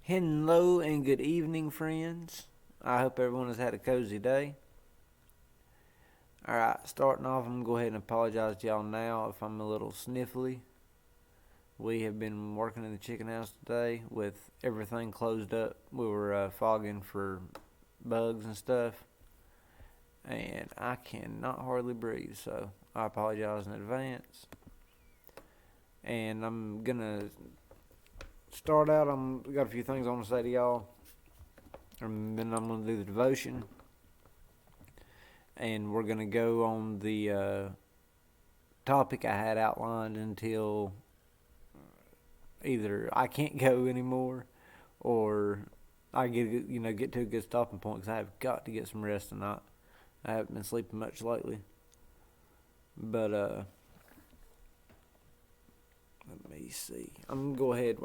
Hello and good evening, friends. I hope everyone has had a cozy day. Alright, starting off, I'm going to go ahead and apologize to y'all now if I'm a little sniffly. We have been working in the chicken house today with everything closed up. We were fogging for bugs and stuff, and I cannot hardly breathe, so I apologize in advance. And I'm going to start out, I've got a few things I want to say to y'all, and then I'm going to do the devotion. And we're going to go on the topic I had outlined until either I can't go anymore or I get to a good stopping point, because I have got to get some rest tonight. I haven't been sleeping much lately. But let me see. I'm going to go ahead.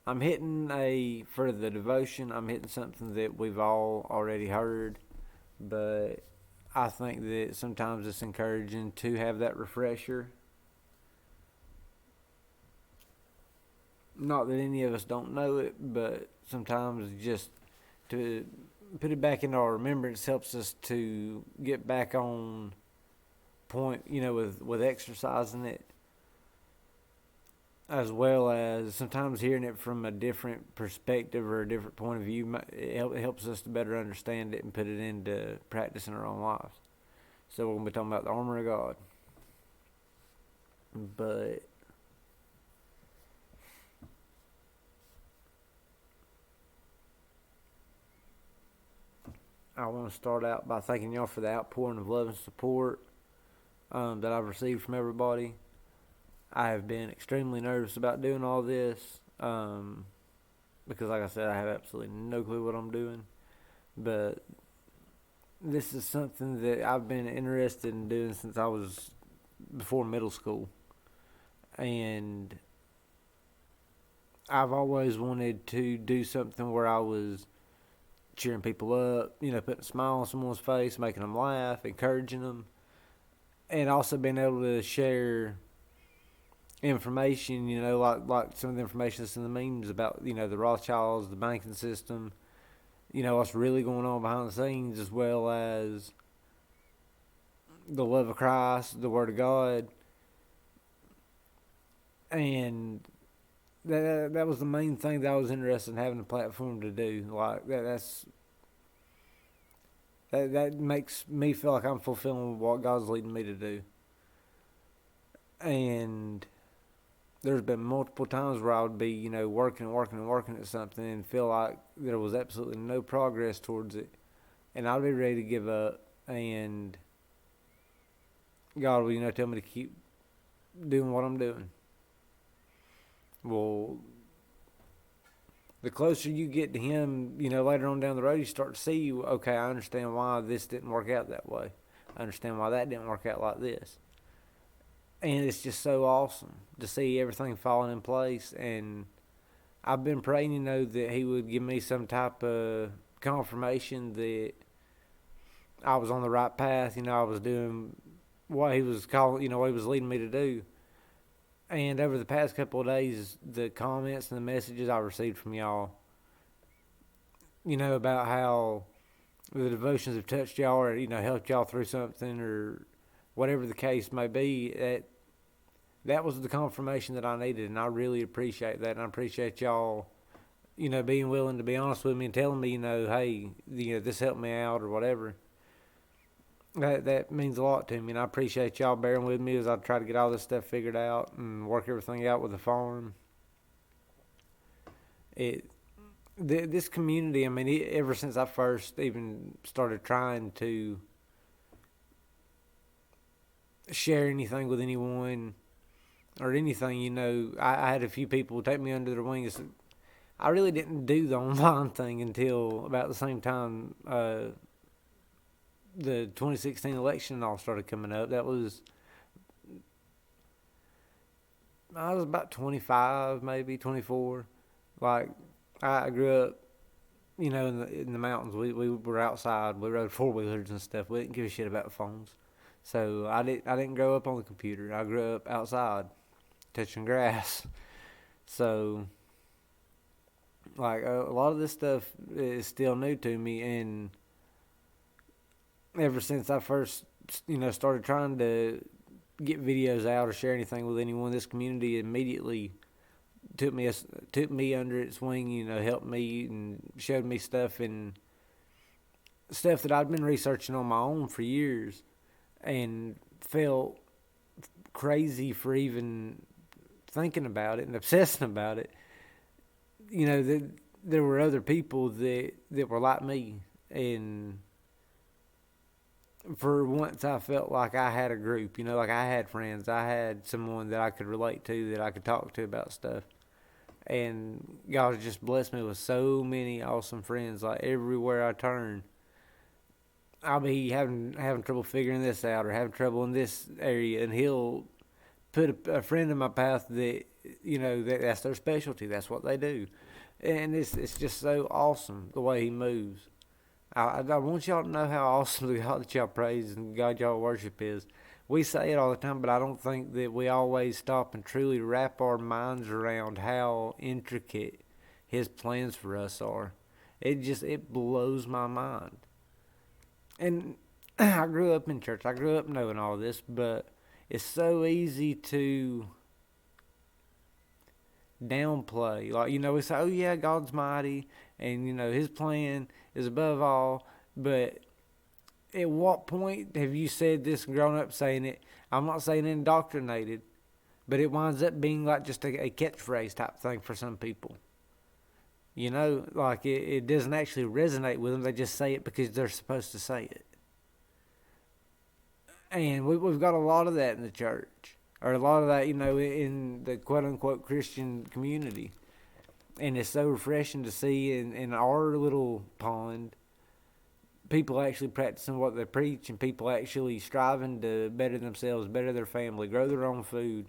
I'm hitting for the devotion, I'm hitting something that we've all already heard, but I think that sometimes it's encouraging to have that refresher. Not that any of us don't know it, but sometimes just to put it back into our remembrance helps us to get back on point, with exercising it, as well as sometimes hearing it from a different perspective or a different point of view. It helps us to better understand it and put it into practice in our own lives. So we're going to be talking about the armor of God. But I want to start out by thanking y'all for the outpouring of love and support that I've received from everybody. I have been extremely nervous about doing all this because, like I said, I have absolutely no clue what I'm doing. But this is something that I've been interested in doing since I was before middle school. And I've always wanted to do something where I was cheering people up, putting a smile on someone's face, making them laugh, encouraging them, and also being able to share information, like some of the information that's in the memes about, the Rothschilds, the banking system, what's really going on behind the scenes, as well as the love of Christ, the Word of God. And that was the main thing that I was interested in having a platform to do. Like that makes me feel like I'm fulfilling what God's leading me to do. And there's been multiple times where I would be, working at something and feel like there was absolutely no progress towards it. And I'd be ready to give up. And God would, tell me to keep doing what I'm doing. Well, the closer you get to Him, later on down the road, you start to see, okay, I understand why this didn't work out that way. I understand why that didn't work out like this. And it's just so awesome to see everything falling in place. And I've been praying, that He would give me some type of confirmation that I was on the right path. I was doing what He was calling, what He was leading me to do. And over the past couple of days, the comments and the messages I received from y'all, about how the devotions have touched y'all or, helped y'all through something or whatever the case may be, that was the confirmation that I needed, and I really appreciate that. And I appreciate y'all, being willing to be honest with me and telling me, hey, this helped me out or whatever. That means a lot to me, and I appreciate y'all bearing with me as I try to get all this stuff figured out and work everything out with the farm. This community, ever since I first even started trying to share anything with anyone or anything, I had a few people take me under their wings. I really didn't do the online thing until about the same time the 2016 election all started coming up. I was about 25, maybe 24. Like, I grew up, in the mountains. We were outside. We rode 4-wheelers and stuff. We didn't give a shit about phones. So I didn't grow up on the computer. I grew up outside, touching grass. So Like a lot of this stuff is still new to me, and ever since I first, started trying to get videos out or share anything with anyone, this community immediately took me under its wing. Helped me and showed me stuff that I'd been researching on my own for years, and felt crazy for even thinking about it and obsessing about it. That there were other people that were like me, and for once I felt like I had a group. Like I had friends, I had someone that I could relate to, that I could talk to about stuff. And God has just blessed me with so many awesome friends. Like everywhere I turn, I'll be having trouble figuring this out or having trouble in this area, and He'll put a friend in my path that that's their specialty. That's what they do, and it's just so awesome the way He moves. I want y'all to know how awesome the God that y'all praise and God y'all worship is. We say it all the time, but I don't think that we always stop and truly wrap our minds around how intricate His plans for us are. It blows my mind. And I grew up in church. I grew up knowing all this, but it's so easy to downplay. Like, we say, oh yeah, God's mighty, and His plan is above all. But at what point have you said this and grown up saying it? I'm not saying indoctrinated, but it winds up being like just a catchphrase type thing for some people. Like it doesn't actually resonate with them. They just say it because they're supposed to say it. And we've got a lot of that in the church, or a lot of that, in the quote-unquote Christian community. And it's so refreshing to see in our little pond, people actually practicing what they preach, and people actually striving to better themselves, better their family, grow their own food,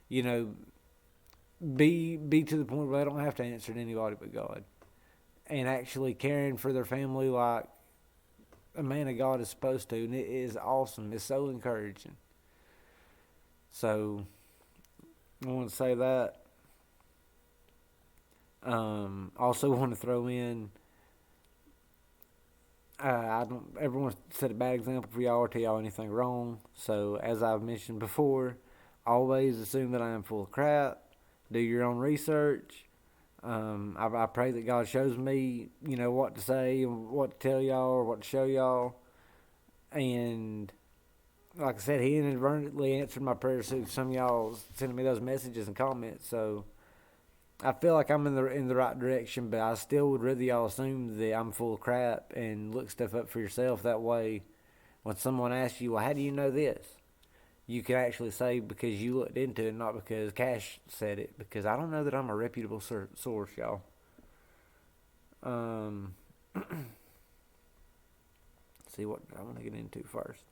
be to the point where they don't have to answer to anybody but God, and actually caring for their family like a man of God is supposed to. And it is awesome. It's so encouraging. So I want to say that. Also want to throw in, I don't ever want to set a bad example for y'all or tell y'all anything wrong. So as I've mentioned before, always assume that I am full of crap. Do your own research. I pray that God shows me, what to say and what to tell y'all or what to show y'all. And like I said, He inadvertently answered my prayers through some of y'all sending me those messages and comments. So I feel like I'm in the right direction, but I still would rather y'all assume that I'm full of crap and look stuff up for yourself. That way, when someone asks you, well, how do you know this? You can actually say because you looked into it, not because Cash said it. Because I don't know that I'm a reputable source, y'all. See what I want to get into first.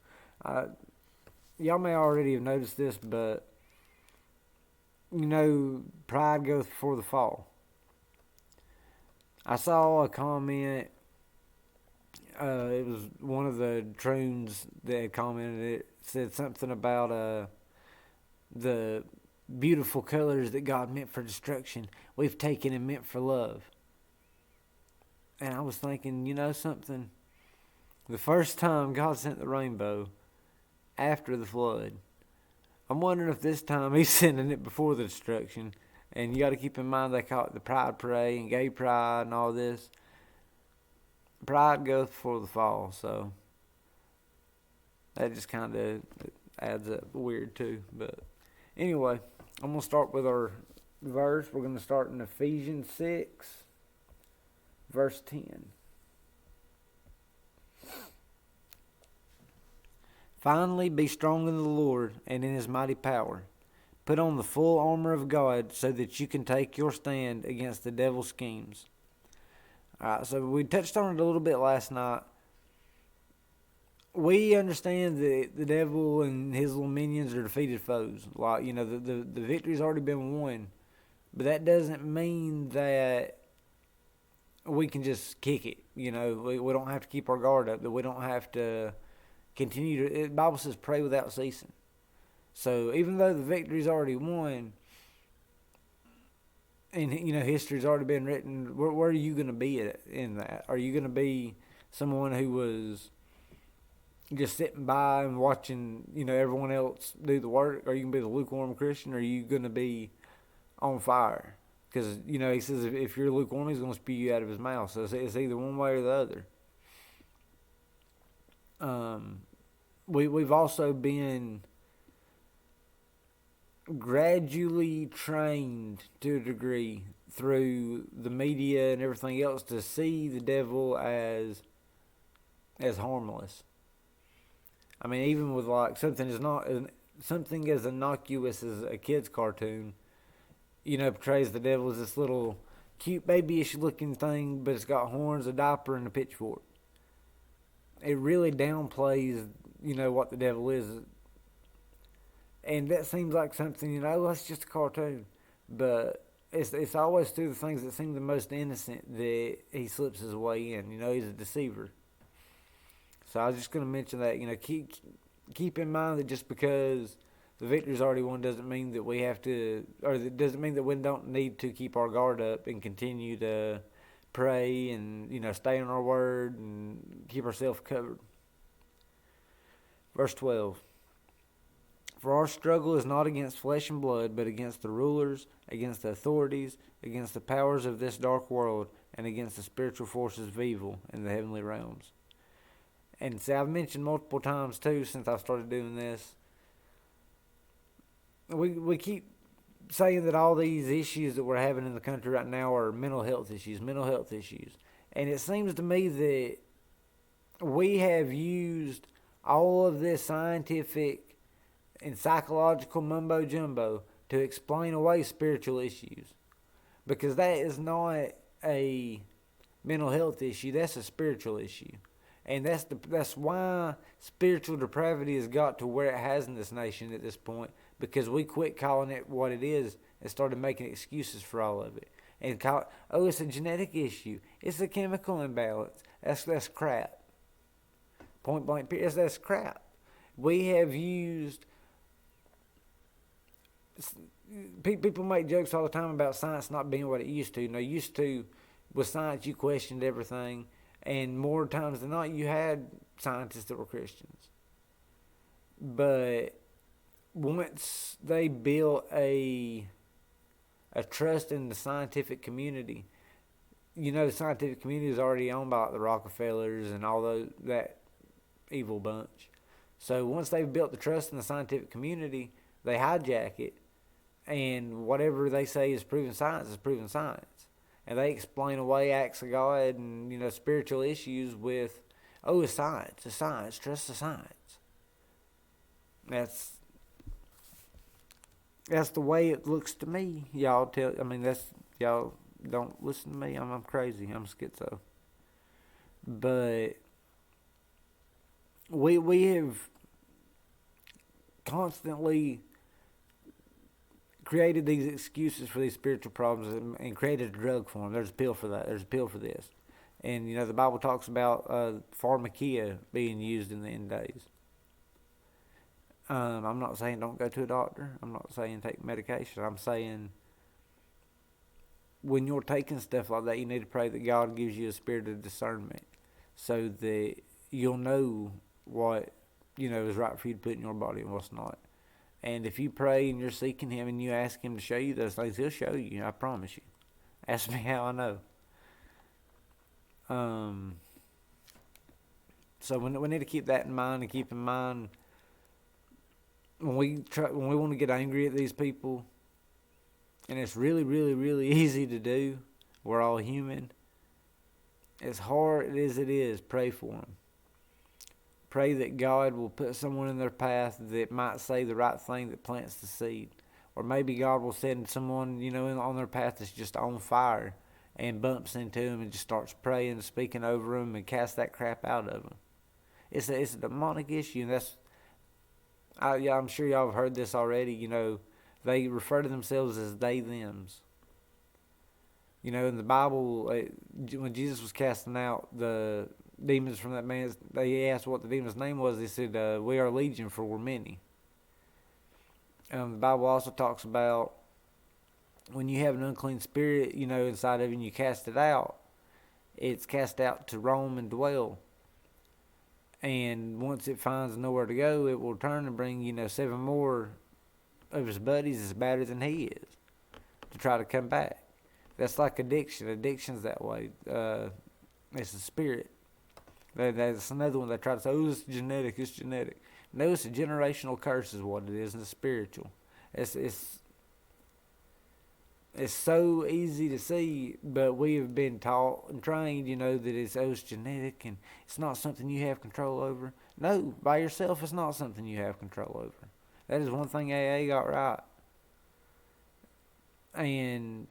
Y'all may already have noticed this, but pride goes before the fall. I saw a comment. It was one of the troons that had commented. It said something about the beautiful colors that God meant for destruction, we've taken and meant for love. And I was thinking, something? The first time God sent the rainbow after the flood, I'm wondering if this time He's sending it before the destruction. And you got to keep in mind they call it the pride parade and gay pride and all this. Pride goes before the fall, so that just kind of adds up weird too. But anyway, I'm going to start with our verse. We're going to start in Ephesians 6, verse 10. Finally, be strong in the Lord and in His mighty power. Put on the full armor of God so that you can take your stand against the devil's schemes. Alright, so we touched on it a little bit last night. We understand that the devil and his little minions are defeated foes. Like, the victory's already been won. But that doesn't mean that we can just kick it. We don't have to keep our guard up. That we don't have to continue to... The Bible says pray without ceasing. So even though the victory's already won, and history's already been written. Where are you going to be in that? Are you going to be someone who was just sitting by and watching, everyone else do the work? Are you going to be the lukewarm Christian? Or are you going to be on fire? Because, he says if you're lukewarm, he's going to spew you out of his mouth. So it's either one way or the other. We've also been gradually trained to a degree through the media and everything else to see the devil as harmless. I mean, even with like something as innocuous as a kid's cartoon, portrays the devil as this little cute babyish looking thing, but it's got horns, a diaper, and a pitchfork. It really downplays, what the devil is. And that seems like something, that's just a cartoon. But it's always through the things that seem the most innocent that he slips his way in. He's a deceiver. So I was just going to mention that, keep in mind that just because the victory's already won doesn't mean that we have to, or it doesn't mean that we don't need to keep our guard up and continue to pray and, stay on our word and keep ourselves covered. Verse 12. For our struggle is not against flesh and blood, but against the rulers, against the authorities, against the powers of this dark world, and against the spiritual forces of evil in the heavenly realms. And see, I've mentioned multiple times too since I started doing this. We keep saying that all these issues that we're having in the country right now are mental health issues. And it seems to me that we have used all of this scientific and psychological mumbo jumbo to explain away spiritual issues. Because that is not a mental health issue, that's a spiritual issue. And that's why spiritual depravity has got to where it has in this nation at this point, because we quit calling it what it is and started making excuses for all of it. And it's a genetic issue. It's a chemical imbalance. That's crap. Point blank, that's crap. We have used... People make jokes all the time about science not being what it used to. Used to, with science, you questioned everything. And more times than not, you had scientists that were Christians. But once they built a trust in the scientific community, the scientific community is already owned by the Rockefellers and all that evil bunch. So once they've built the trust in the scientific community, they hijack it, and whatever they say is proven science is proven science. And they explain away acts of God and, spiritual issues with, it's science, trust the science. That's the way it looks to me. Y'all don't listen to me. I'm crazy. I'm schizo. But we have constantly created these excuses for these spiritual problems and created a drug for them. There's a pill for that. There's a pill for this. And, the Bible talks about pharmakia being used in the end days. I'm not saying don't go to a doctor. I'm not saying take medication. I'm saying when you're taking stuff like that, you need to pray that God gives you a spirit of discernment so that you'll know what, is right for you to put in your body and what's not. And if you pray and you're seeking Him and you ask Him to show you those things, He'll show you. I promise you. Ask me how I know. So we need to keep that in mind, and keep in mind when we want to get angry at these people, and it's really, really, really easy to do. We're all human. As hard as it is, pray for them. Pray that God will put someone in their path that might say the right thing that plants the seed. Or maybe God will send someone, on their path that's just on fire and bumps into them and just starts praying and speaking over them and casts that crap out of them. It's a demonic issue, and I'm sure y'all have heard this already. They refer to themselves as they-thems. In the Bible, when Jesus was casting out the demons from that man, they asked what the demon's name was. They said, we are legion, for we're many. The Bible also talks about when you have an unclean spirit, inside of you and you cast it out, it's cast out to roam and dwell. And once it finds nowhere to go, it will turn and bring, 7 more of his buddies as badder than he is to try to come back. That's like addiction. Addiction's that way. It's a spirit. That's another one that try to say, oh, it's genetic, it's genetic. No, it's a generational curse is what it is, and it's spiritual. It's so easy to see, but we have been taught and trained, that it's genetic and it's not something you have control over. No, by yourself, it's not something you have control over. That is one thing AA got right. And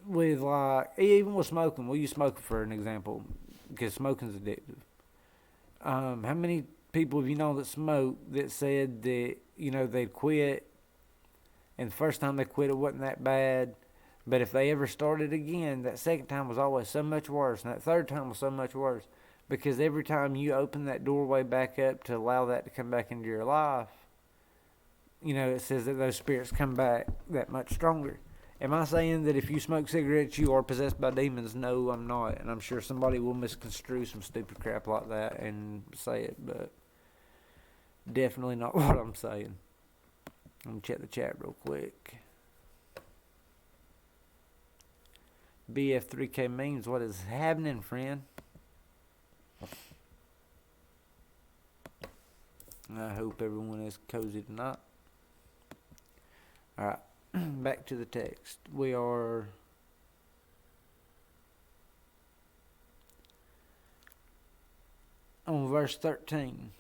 with even with smoking, we'll use smoking for an example, because smoking's addictive. How many people have you known that smoke that said that, they'd quit, and the first time they quit it wasn't that bad, but if they ever started again, that second time was always so much worse, and that third time was so much worse, because every time you open that doorway back up to allow that to come back into your life, it says that those spirits come back that much stronger. Am I saying that if you smoke cigarettes you are possessed by demons? No, I'm not. And I'm sure somebody will misconstrue some stupid crap like that and say it, but definitely not what I'm saying. Let me check the chat real quick. BF3K memes, what is happening, friend? I hope everyone is cozy tonight. Alright. Back to the text. We are on verse 13.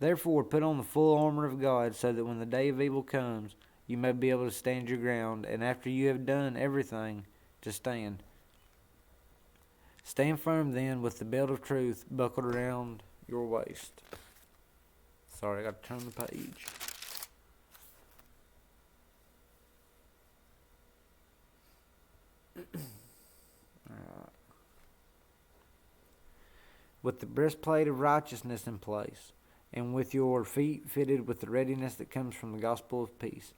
Therefore, put on the full armor of God, so that when the day of evil comes, you may be able to stand your ground, and after you have done everything, to stand. Stand firm then, with the belt of truth buckled around your waist. Sorry, I got to turn the page. With the breastplate of righteousness in place, and with your feet fitted with the readiness that comes from the gospel of peace.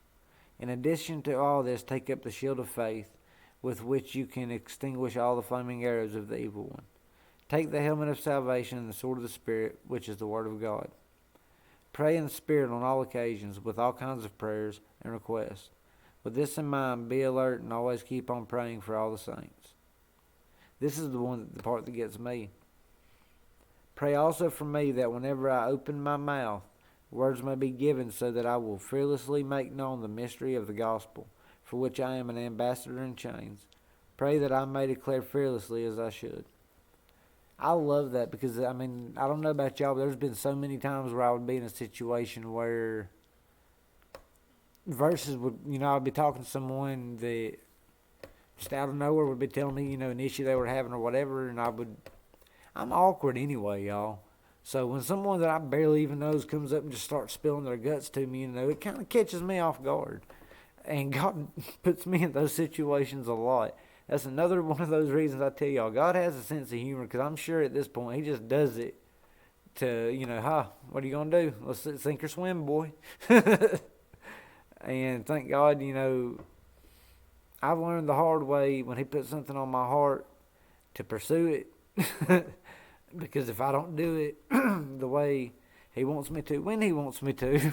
In addition to all this, take up the shield of faith, with which you can extinguish all the flaming arrows of the evil one. Take the helmet of salvation and the sword of the Spirit, which is the word of God. Pray in the Spirit on all occasions, with all kinds of prayers and requests. With this in mind, be alert and always keep on praying for all the saints. This is the part that gets me. Pray also for me that whenever I open my mouth, words may be given so that I will fearlessly make known the mystery of the gospel, for which I am an ambassador in chains. Pray that I may declare fearlessly as I should. I love that because, I don't know about y'all, but there's been so many times where I would be in a situation where verses would, I'd be talking to someone that just out of nowhere would be telling me, an issue they were having or whatever, and I'm awkward anyway, y'all. So when someone that I barely even knows comes up and just starts spilling their guts to me, it kind of catches me off guard. And God puts me in those situations a lot. That's another one of those reasons I tell y'all, God has a sense of humor, because I'm sure at this point he just does it to, what are you going to do? Let's sink or swim, boy. And thank God, I've learned the hard way when he puts something on my heart to pursue it. Because if I don't do it the way he wants me to, when he wants me to,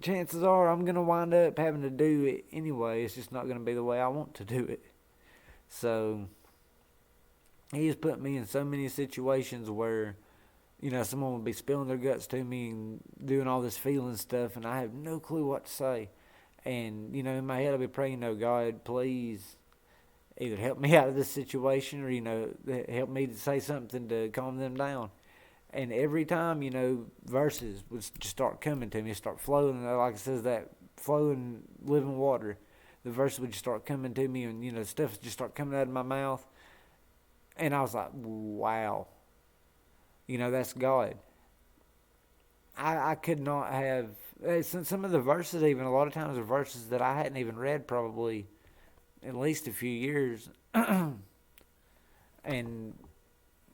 chances are I'm going to wind up having to do it anyway. It's just not going to be the way I want to do it. So he has put me in so many situations where, someone would be spilling their guts to me and doing all this feeling stuff, and I have no clue what to say. And, in my head I'll be praying, God, please either help me out of this situation or, help me to say something to calm them down. And every time, verses would just start coming to me, start flowing, like it says, that flowing living water. The verses would just start coming to me, and, stuff would just start coming out of my mouth. And I was like, wow. That's God. I could not have, some of the verses even, a lot of times are verses that I hadn't even read probably at least a few years. And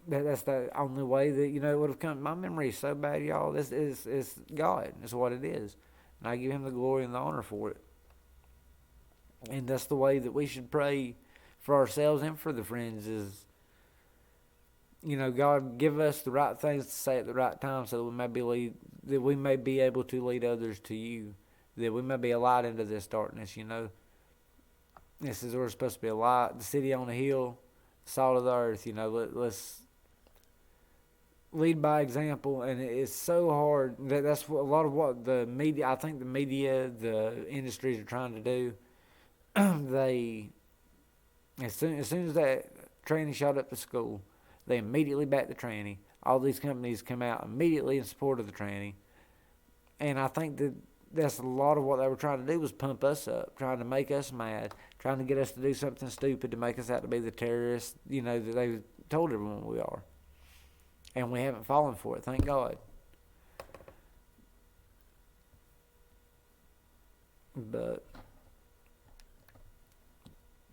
That's the only way that, it would have come. My memory is so bad, y'all. This is God. It's what it is. And I give him the glory and the honor for it. And that's the way that we should pray for ourselves and for the friends is, God, give us the right things to say at the right time so that we may be able to lead others to you, that we may be a light into this darkness. This is where we're supposed to be a light, the city on the hill, the salt of the earth. Let's lead by example, and it's so hard. That's what a lot of what the media, I think the media, the industries are trying to do. They, as soon as that tranny shot up to school, they immediately backed the tranny. All these companies come out immediately in support of the tranny. And I think that's a lot of what they were trying to do was pump us up, trying to make us mad, trying to get us to do something stupid to make us out to be the terrorists, that they told everyone we are. And we haven't fallen for it, thank God. But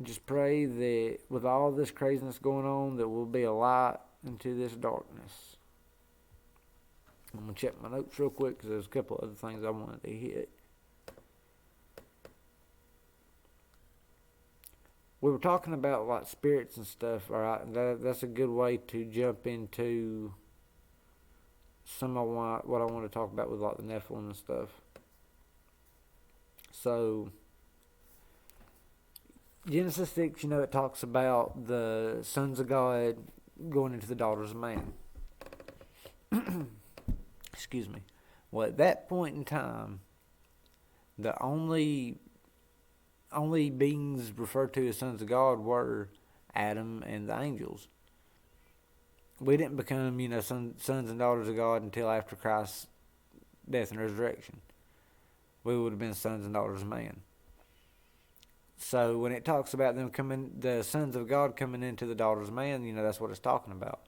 just pray that with all this craziness going on, that we'll be a light into this darkness. I'm going to check my notes real quick because there's a couple other things I wanted to hit. We were talking about like spirits and stuff, all right? That's a good way to jump into some of what I want to talk about with like the Nephilim and stuff. So, Genesis 6, it talks about the sons of God going into the daughters of man. Excuse me. Well, at that point in time, the only beings referred to as sons of God were Adam and the angels. We didn't become, sons and daughters of God until after Christ's death and resurrection. We would have been sons and daughters of man. So when it talks about the sons of God coming into the daughters of man, that's what it's talking about.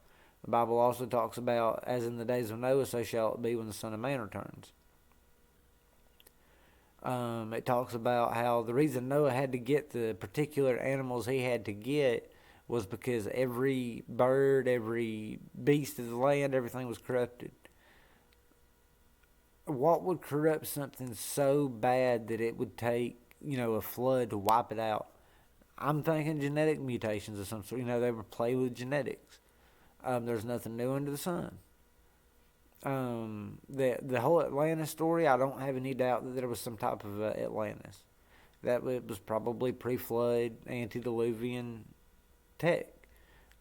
The Bible also talks about, as in the days of Noah, so shall it be when the Son of Man returns. It talks about how the reason Noah had to get the particular animals he had to get was because every bird, every beast of the land, everything was corrupted. What would corrupt something so bad that it would take, a flood to wipe it out? I'm thinking genetic mutations of some sort. They would play with genetics. There's nothing new under the sun. The whole Atlantis story, I don't have any doubt that there was some type of Atlantis. That it was probably pre-flood, antediluvian tech.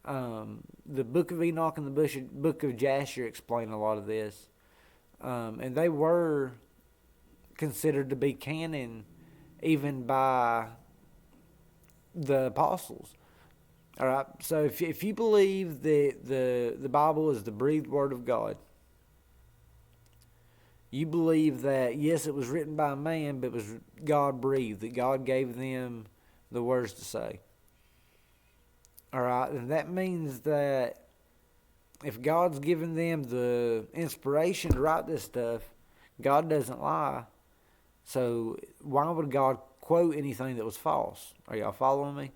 The Book of Enoch and the Book of Jasher explain a lot of this. And they were considered to be canon even by the apostles. All right, so if you believe that the Bible is the breathed word of God, you believe that, yes, it was written by a man, but it was God breathed, that God gave them the words to say. All right, and that means that if God's given them the inspiration to write this stuff, God doesn't lie. So why would God quote anything that was false? Are y'all following me?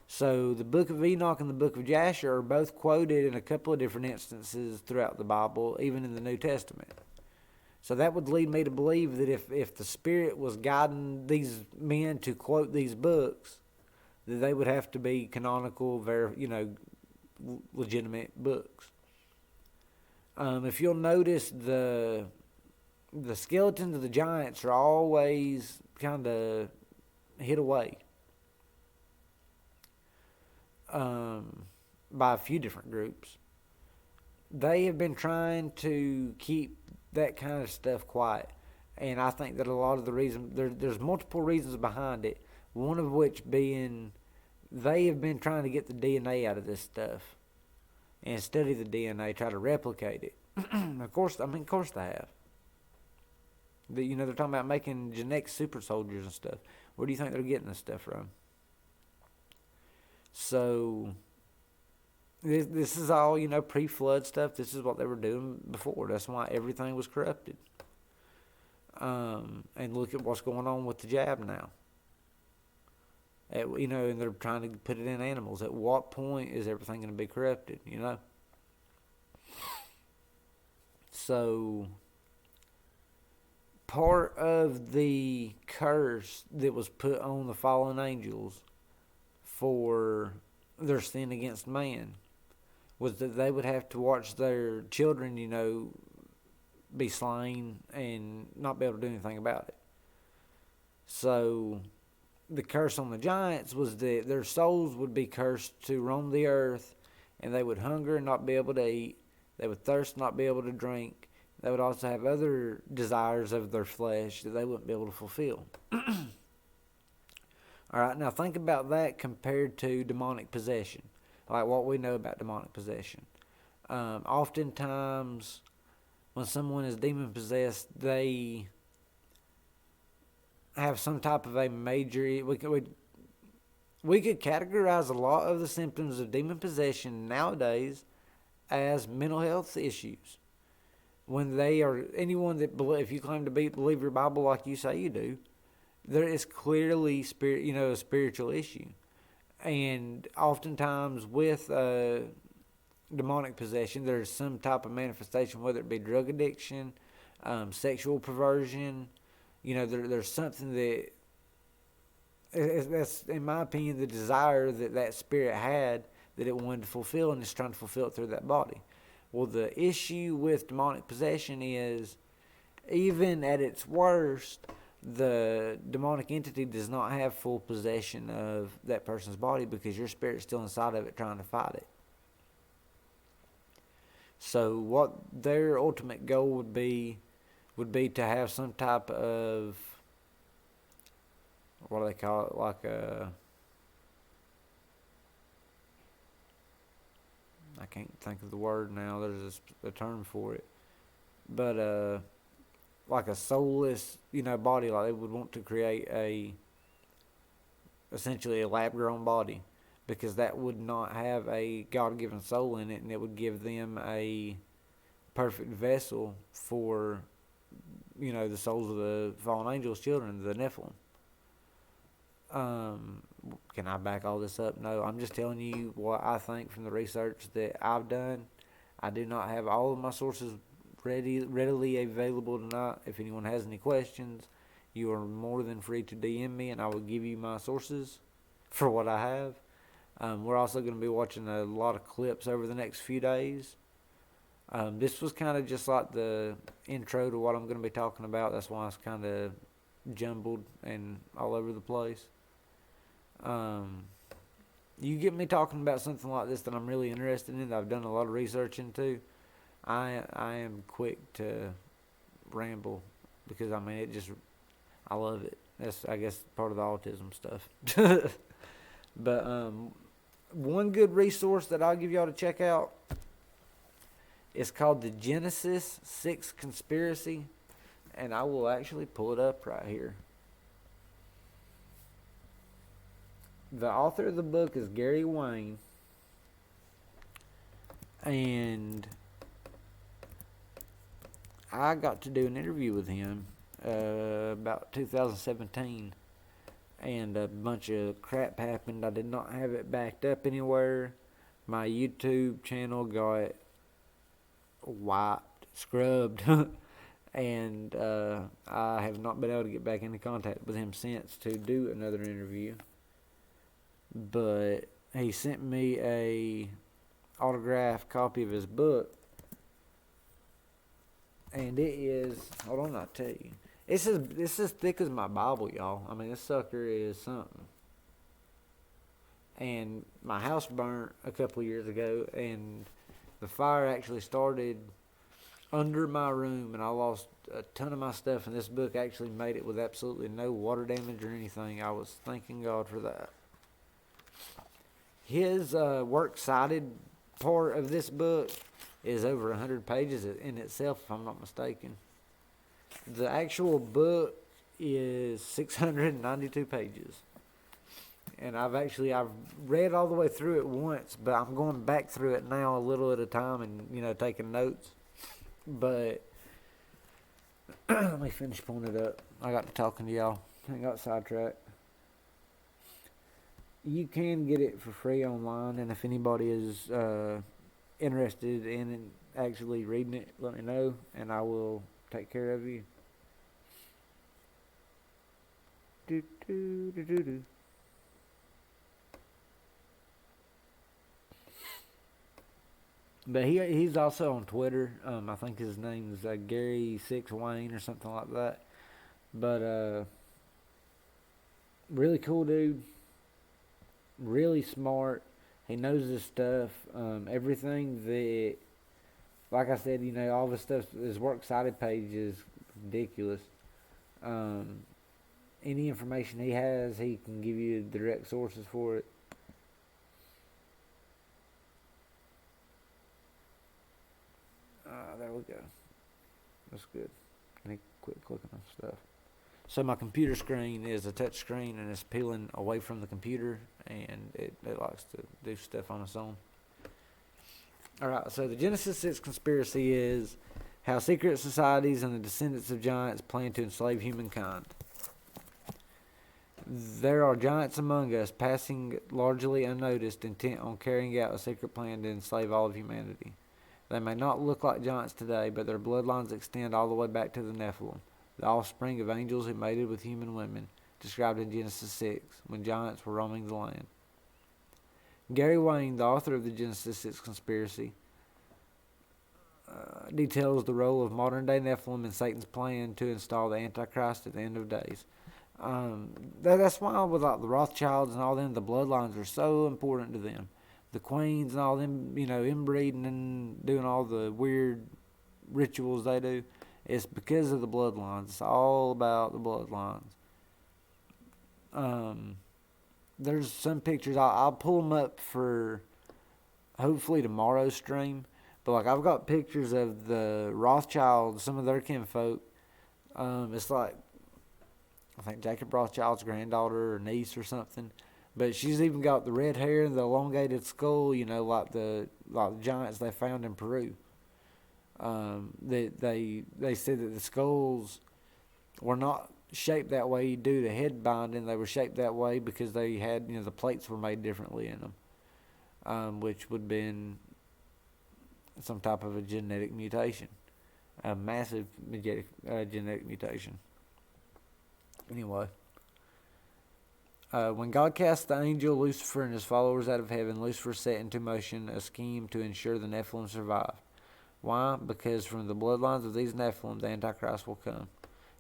So the Book of Enoch and the Book of Jasher are both quoted in a couple of different instances throughout the Bible, even in the New Testament. So that would lead me to believe that if the Spirit was guiding these men to quote these books, that they would have to be canonical, legitimate books. If you'll notice, the skeletons of the giants are always kind of hid away by a few different groups. They have been trying to keep that kind of stuff quiet, and I think that a lot of the reason there's multiple reasons behind it. One of which being they have been trying to get the DNA out of this stuff and study the DNA, try to replicate it. Of course they have. They're talking about making genetic super soldiers and stuff. Where do you think they're getting this stuff from? So this is all, pre-flood stuff. This is what they were doing before. That's why everything was corrupted. And look at what's going on with the jab now. And they're trying to put it in animals. At what point is everything going to be corrupted? So part of the curse that was put on the fallen angels for their sin against man was that they would have to watch their children, be slain and not be able to do anything about it. So the curse on the giants was that their souls would be cursed to roam the earth, and they would hunger and not be able to eat. They would thirst and not be able to drink. They would also have other desires of their flesh that they wouldn't be able to fulfill. All right, now think about that compared to demonic possession, like what we know about demonic possession. Oftentimes, when someone is demon possessed, they have some type of a major. We could categorize a lot of the symptoms of demon possession nowadays as mental health issues. When they are anyone that if you claim to believe your Bible like you say you do, there is clearly a spiritual issue, and oftentimes with demonic possession, there's some type of manifestation, whether it be drug addiction, sexual perversion. There's something that's, in my opinion, the desire that spirit had that it wanted to fulfill, and it's trying to fulfill it through that body. Well, the issue with demonic possession is, even at its worst, the demonic entity does not have full possession of that person's body because your spirit's still inside of it trying to fight it. So what their ultimate goal would be to have some type of, what do they call it, like I can't think of the word now, there's a term for it, but like a soulless, body, like they would want to create essentially a lab-grown body, because that would not have a God-given soul in it, and it would give them a perfect vessel for, the souls of the fallen angels' children, the Nephilim. Can I back all this up? No, I'm just telling you what I think from the research that I've done. I do not have all of my sources readily available tonight. If anyone has any questions, you are more than free to DM me, and I will give you my sources for what I have. We're also going to be watching a lot of clips over the next few days. This was kind of just like the intro to what I'm going to be talking about. That's why it's kind of jumbled and all over the place. You get me talking about something like this that I'm really interested in, that I've done a lot of research into, I am quick to ramble, because I love it. That's, I guess, part of the autism stuff. But one good resource that I'll give y'all to check out is called the Genesis 6 Conspiracy, and I will actually pull it up right here. The author of the book is Gary Wayne, and I got to do an interview with him about 2017, and a bunch of crap happened. I did not have it backed up anywhere. My YouTube channel got wiped, scrubbed, and I have not been able to get back into contact with him since to do another interview. But he sent me a autographed copy of his book, and it is, hold on, I'll tell you, it's as thick as my Bible, y'all. I mean, this sucker is something. And my house burnt a couple years ago, and the fire actually started under my room, and I lost a ton of my stuff, and this book actually made it with absolutely no water damage or anything. I was thanking God for that. His works cited part of this book is over 100 pages in itself, if I'm not mistaken. The actual book is 692 pages. And I've read all the way through it once, but I'm going back through it now a little at a time and, taking notes. But let me finish pulling it up. I got to talking to y'all. I got sidetracked. You can get it for free online, and if anybody is interested in actually reading it, let me know, and I will take care of you. Do, do, do, do, do. But he's also on Twitter. I think his name is Gary Six Wayne or something like that. But really cool dude. Really smart. He knows his stuff. Everything that, like I said, all the stuff. His works cited page is ridiculous. Um, any information he has, he can give you direct sources for it. There we go. That's good. Let me quit clicking on stuff. So my computer screen is a touch screen, and it's peeling away from the computer, and it likes to do stuff on its own. Alright, so the Genesis 6 conspiracy is how secret societies and the descendants of giants plan to enslave humankind. There are giants among us, passing largely unnoticed, intent on carrying out a secret plan to enslave all of humanity. They may not look like giants today, but their bloodlines extend all the way back to the Nephilim, the offspring of angels who mated with human women, described in Genesis 6, when giants were roaming the land. Gary Wayne, the author of the Genesis 6 conspiracy, details the role of modern-day Nephilim in Satan's plan to install the Antichrist at the end of days. That's why with like the Rothschilds and all them, the bloodlines are so important to them. The queens and all them, inbreeding and doing all the weird rituals they do. It's because of the bloodlines. It's all about the bloodlines. There's some pictures. I'll pull them up for hopefully tomorrow's stream. But like I've got pictures of the Rothschilds, some of their kinfolk. It's like I think Jacob Rothschild's granddaughter or niece or something. But she's even got the red hair and the elongated skull, like the giants they found in Peru. They said that the skulls were not shaped that way due to head binding. They were shaped that way because they had, the plates were made differently in them, which would have been some type of a genetic mutation, a massive genetic mutation. Anyway. When God cast the angel Lucifer and his followers out of heaven, Lucifer set into motion a scheme to ensure the Nephilim survive. Why? Because from the bloodlines of these Nephilim, the Antichrist will come.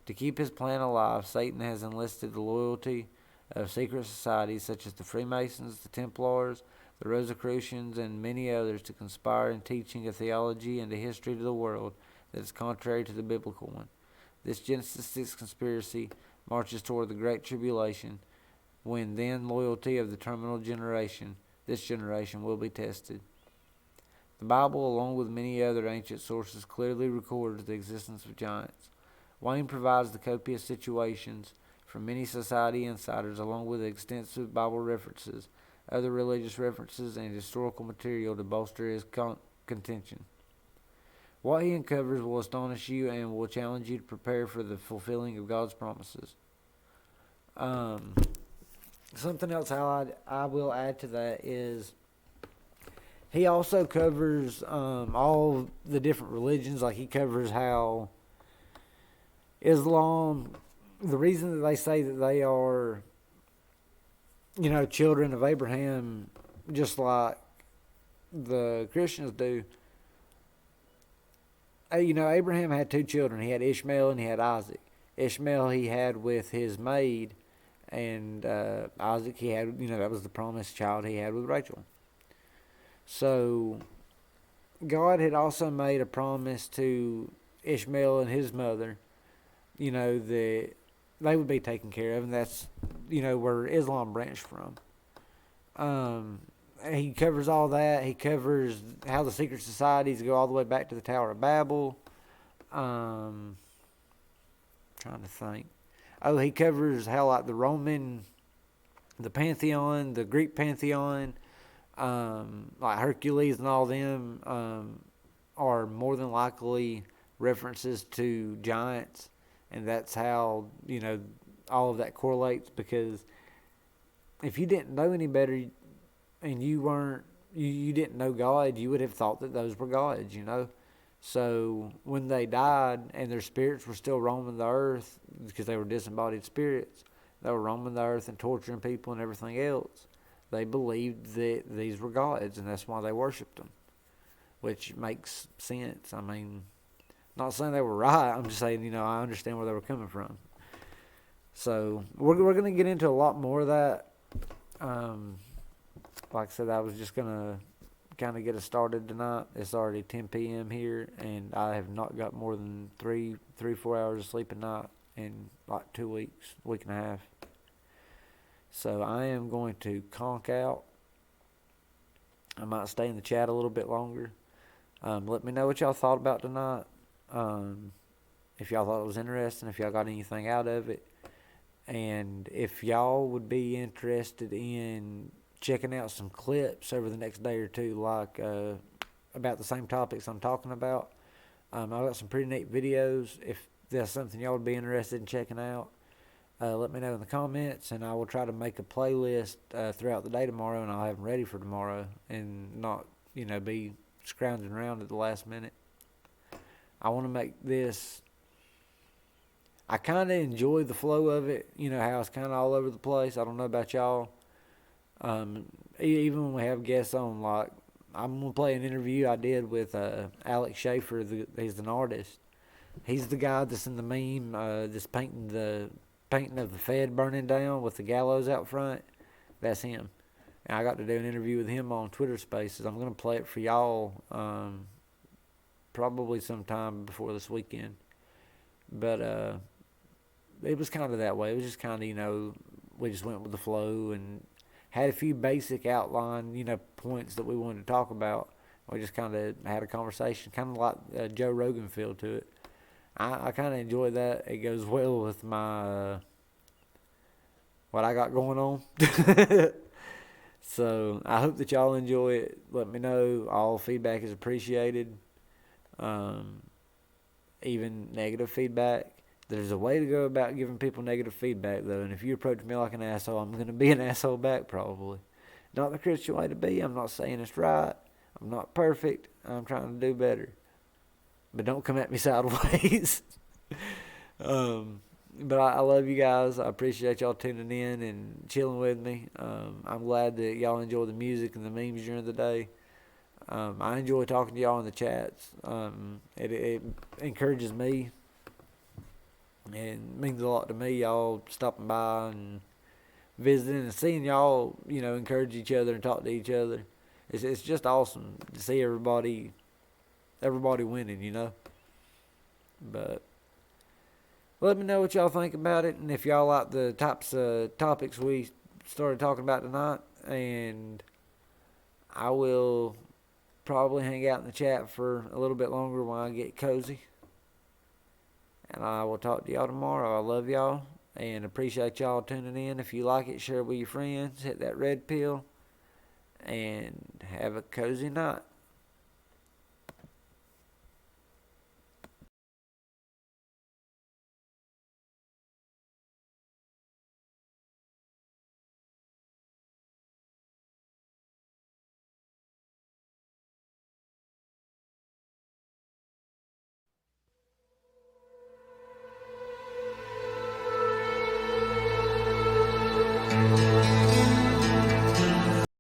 To keep his plan alive, Satan has enlisted the loyalty of secret societies such as the Freemasons, the Templars, the Rosicrucians, and many others to conspire in teaching a theology and a history to the world that is contrary to the biblical one. This Genesis 6 conspiracy marches toward the Great Tribulation, when then loyalty of the terminal generation, this generation, will be tested. The Bible, along with many other ancient sources, clearly records the existence of giants. Wayne provides the copious situations from many society insiders, along with extensive Bible references, other religious references, and historical material to bolster his contention. What he uncovers will astonish you and will challenge you to prepare for the fulfilling of God's promises. Something else I will add to that is he also covers all the different religions. Like he covers how Islam, the reason that they say that they are, children of Abraham, just like the Christians do. Abraham had two children. He had Ishmael and he had Isaac. Ishmael he had with his maid, and Isaac he had, that was the promised child he had with Rachel. So God had also made a promise to Ishmael and his mother, that they would be taken care of, and that's, where Islam branched from. He covers all that. He covers how the secret societies go all the way back to the Tower of Babel. Trying to think. Oh, he covers how like the Pantheon, the Greek Pantheon, like Hercules and all them, are more than likely references to giants, and that's how all of that correlates, because if you didn't know any better and you didn't know God, you would have thought that those were gods, you know. So when they died and their spirits were still roaming the earth, because they were disembodied spirits, they were roaming the earth and torturing people and everything else, they believed that these were gods, and that's why they worshipped them, which makes sense. I mean, not saying they were right. I'm just saying, you know, I understand where they were coming from. So we're going to get into a lot more of that. Like I said, I was just going to kind of get us started tonight. It's already 10 p.m. here, and I have not got more than 4 hours of sleep a night in like 2 weeks, week and a half. So I am going to conk out. I might stay in the chat a little bit longer. Let me know what y'all thought about tonight. If y'all thought it was interesting, if y'all got anything out of it. And if y'all would be interested in checking out some clips over the next day or two, like about the same topics I'm talking about. I've got some pretty neat videos. If that's something y'all would be interested in checking out, let me know in the comments, and I will try to make a playlist throughout the day tomorrow, and I'll have them ready for tomorrow and not, you know, be scrounging around at the last minute. I want to make this... I kind of enjoy the flow of it, you know, how it's kind of all over the place. I don't know about y'all. Even when we have guests on, like, I'm going to play an interview I did with Alex Schaefer. He's an artist. He's the guy that's in the meme, that's painting of the Fed burning down with the gallows out front. That's him. And I got to do an interview with him on Twitter Spaces. I'm going to play it for y'all probably sometime before this weekend. But it was kind of that way. It was just kind of, you know, we just went with the flow and had a few basic outline, you know, points that we wanted to talk about. We just kind of had a conversation, kind of like Joe Rogan feel to it. I kind of enjoy that. It goes well with my what I got going on. So I hope that y'all enjoy it. Let me know. All feedback is appreciated. Even negative feedback. There's a way to go about giving people negative feedback, though, and if you approach me like an asshole, I'm going to be an asshole back, probably. Not the Christian way to be. I'm not saying it's right. I'm not perfect. I'm trying to do better. But don't come at me sideways. But I love you guys. I appreciate y'all tuning in and chilling with me. I'm glad that y'all enjoy the music and the memes during the day. I enjoy talking to y'all in the chats. It encourages me. And means a lot to me, y'all stopping by and visiting and seeing y'all, you know, encourage each other and talk to each other. It's just awesome to see everybody winning, you know. But let me know what y'all think about it, and if y'all like the types of topics we started talking about tonight. And I will probably hang out in the chat for a little bit longer while I get cozy. And I will talk to y'all tomorrow. I love y'all and appreciate y'all tuning in. If you like it, share it with your friends. Hit that red pill. And have a cozy night.